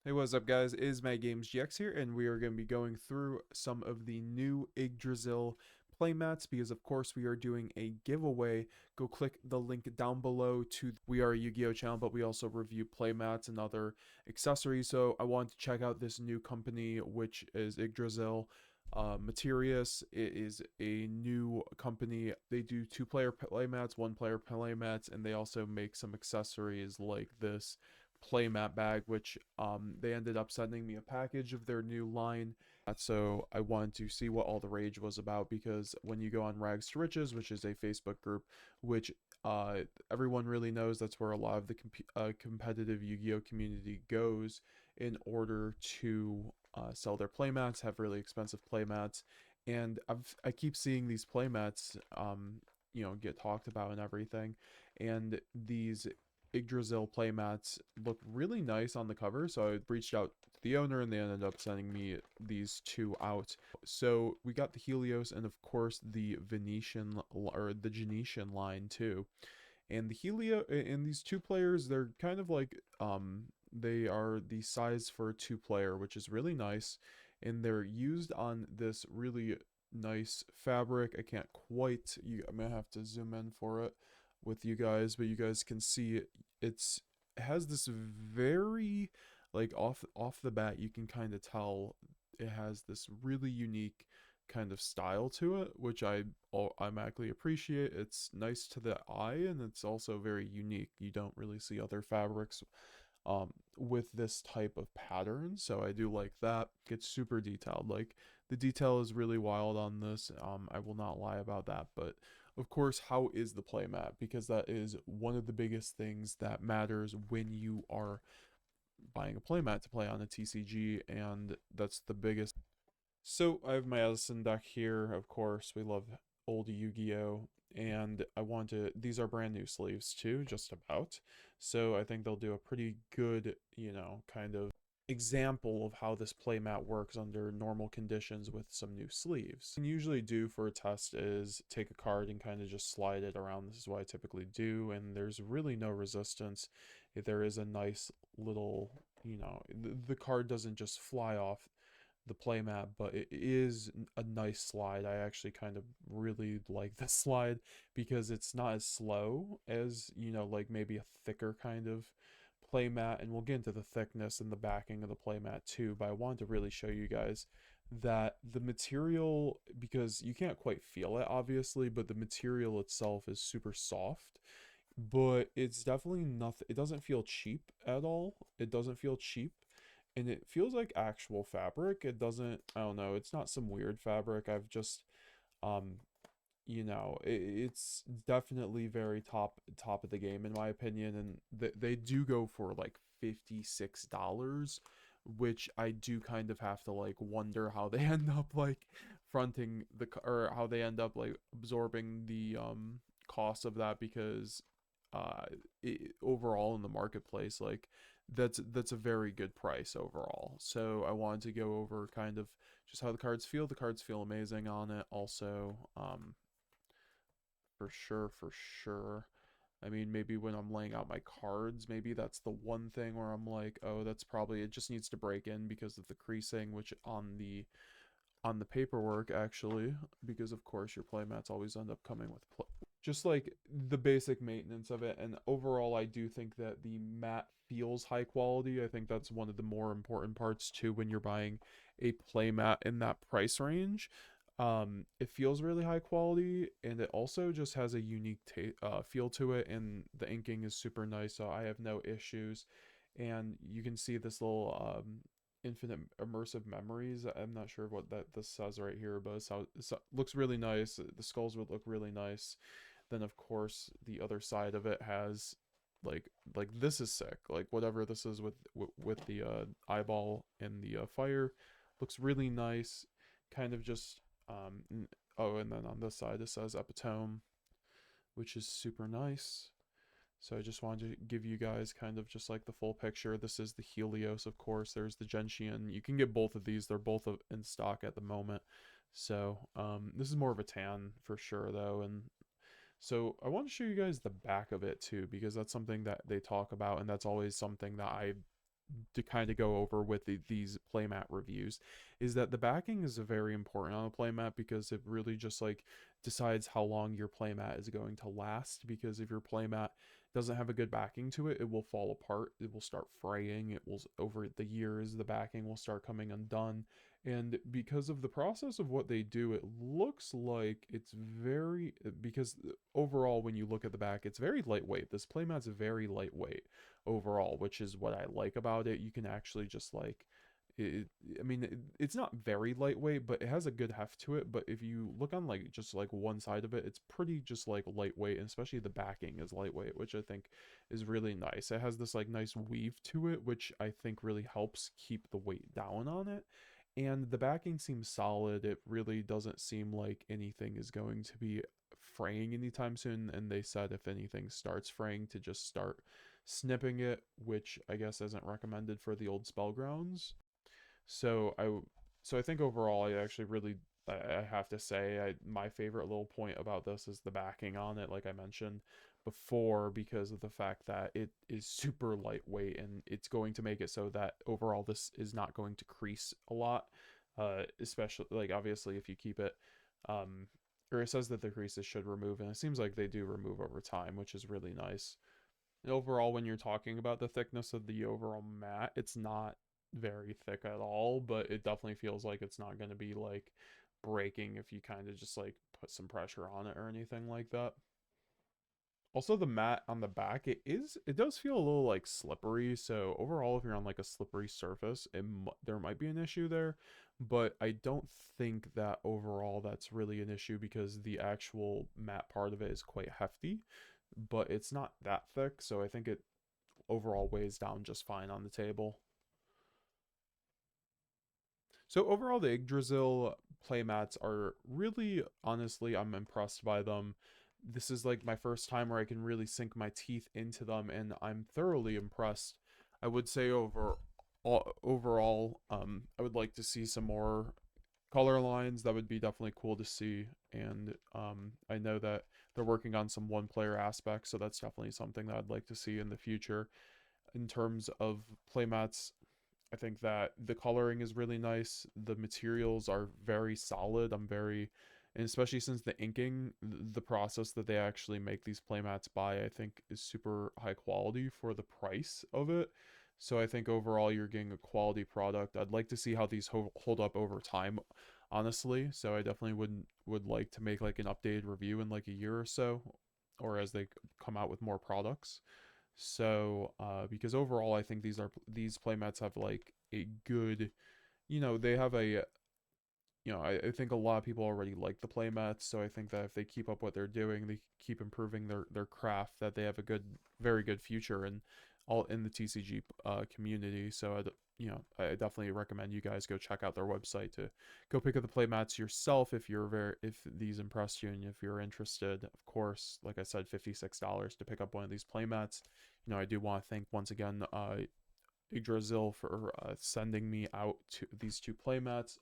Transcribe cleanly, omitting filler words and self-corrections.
Hey, what's up, guys? It is MetaGamesGX here, and we are going to be going through some of the new Yggdrasil playmats because, of course, we are doing a giveaway. Go click the link down below to we are a Yu-Gi-Oh channel, but we also review playmats and other accessories. So I wanted to check out this new company, which is Yggdrasil. MATERIAS. It is a new company. They do two-player playmats, one-player playmats, and they also make some accessories like this playmat bag, which they ended up sending me a package of their new line. So I wanted to see what all the rage was about because when you go on Rags to Riches, which is a Facebook group, which everyone really knows, that's where a lot of the competitive Yu-Gi-Oh community goes in order to sell their playmats, have really expensive playmats, and I keep seeing these playmats get talked about and everything, and these Yggdrasil playmats look really nice on the cover, so I reached out to the owner and they ended up sending me these two out. So we got the Helios and of course the Venetian or the Genitian line too. And the Helio and these two players, they're kind of like they are the size for a two player, which is really nice, and they're used on this really nice fabric. I can't quite I'm gonna have to zoom in for it with you guys, but you guys can see it has this very, like, off the bat you can kind of tell it has this really unique kind of style to it, which I automatically appreciate. It's nice to the eye and it's also very unique. You don't really see other fabrics with this type of pattern, so I do like that. It's super detailed. Like, the detail is really wild on this. I will not lie about that, but of course, how is the playmat? Because that is one of the biggest things that matters when you are buying a playmat to play on a TCG, and that's the biggest. So I have my Edison deck here, of course. We love old Yu-Gi-Oh! And I want to, these are brand new sleeves too, just about. So I think they'll do a pretty good, kind of example of how this playmat works under normal conditions with some new sleeves. What I usually do for a test is take a card and kind of just slide it around. This is what I typically do, and there's really no resistance. There is a nice little, the card doesn't just fly off the playmat, but it is a nice slide. I actually kind of really like this slide because it's not as slow as, like maybe a thicker kind of playmat, and we'll get into the thickness and the backing of the playmat too, but I wanted to really show you guys that the material, because you can't quite feel it obviously, but the material itself is super soft, but it's definitely nothing, it doesn't feel cheap at all. It doesn't feel cheap, and it feels like actual fabric. It doesn't, I don't know, it's not some weird fabric. I've just um it's definitely very top of the game in my opinion, and they do go for like $56, which I do kind of have to like wonder how they end up like fronting or how they end up like absorbing the cost of that, because uh overall in the marketplace, like, that's a very good price overall. So I wanted to go over kind of just how the cards feel. The cards feel amazing on it also. For sure, for sure. I mean, maybe when I'm laying out my cards, maybe that's the one thing where I'm like, oh, that's probably, it just needs to break in because of the creasing, which on the paperwork actually, because of course your playmats always end up coming with just like the basic maintenance of it. And overall, I do think that the mat feels high quality. I think that's one of the more important parts too when you're buying a playmat in that price range. It feels really high quality, and it also just has a unique feel to it, and the inking is super nice, so I have no issues. And you can see this little infinite immersive memories. I'm not sure what this says right here, but it looks really nice. The skulls would look really nice. Then of course the other side of it has like this is sick. Like whatever this is with the eyeball and the fire looks really nice. Kind of just oh, and then on this side it says epitome, which is super nice. So I just wanted to give you guys kind of just like the full picture. This is the Helios, of course. There's the Genitian. You can get both of these. They're both in stock at the moment. So this is more of a tan for sure, though. And so I want to show you guys the back of it too, because that's something that they talk about, and that's always something that I to kind of go over with these playmat reviews is that the backing is very important on a playmat because it really just like decides how long your playmat is going to last. Because if your playmat doesn't have a good backing to it, it will fall apart, it will start fraying, it will, over the years, the backing will start coming undone. And because of the process of what they do, it looks like it's very, because overall when you look at the back, it's very lightweight. This playmat's very lightweight overall, which is what I like about it. You can actually just like it, I mean, it's not very lightweight, but it has a good heft to it. But if you look on like just like one side of it, it's pretty just like lightweight, and especially the backing is lightweight, which I think is really nice. It has this like nice weave to it, which I think really helps keep the weight down on it. And the backing seems solid. It really doesn't seem like anything is going to be fraying anytime soon. And they said if anything starts fraying, to just start snipping it, which I guess isn't recommended for the old spell grounds. So I think overall I actually really, I have to say, my favorite little point about this is the backing on it, like I mentioned before, because of the fact that it is super lightweight, and it's going to make it so that overall this is not going to crease a lot, especially like obviously if you keep it, um or it says that the creases should remove, and it seems like they do remove over time, which is really nice. And overall, when you're talking about the thickness of the overall mat, it's not very thick at all, but it definitely feels like it's not going to be like breaking if you kind of just like put some pressure on it or anything like that. Also, the mat on the back, it does feel a little like slippery. So overall, if you're on like a slippery surface, there might be an issue there, but I don't think that overall that's really an issue, because the actual mat part of it is quite hefty, but it's not that thick. So I think it overall weighs down just fine on the table. So overall, the Yggdrasil playmats are really, honestly, I'm impressed by them. This is like my first time where I can really sink my teeth into them, and I'm thoroughly impressed. I would say overall, I would like to see some more color lines. That would be definitely cool to see. And I know that they're working on some one-player aspects, so that's definitely something that I'd like to see in the future. In terms of playmats, I think that the coloring is really nice. The materials are very solid. And especially since the inking, the process that they actually make these playmats by, I think is super high quality for the price of it. So I think overall you're getting a quality product. I'd like to see how these hold up over time, honestly. So I definitely would like to make like an updated review in like a year or so, or as they come out with more products. So, because overall, I think these playmats have like a good, they have a, I think a lot of people already like the playmats. So I think that if they keep up what they're doing, they keep improving their craft, that they have a very good future in all in the TCG community. So I definitely recommend you guys go check out their website to go pick up the playmats yourself if these impressed you and if you're interested. Of course, like I said, $56 to pick up one of these playmats. I do want to thank once again Yggdrasil for sending me out to these two playmats.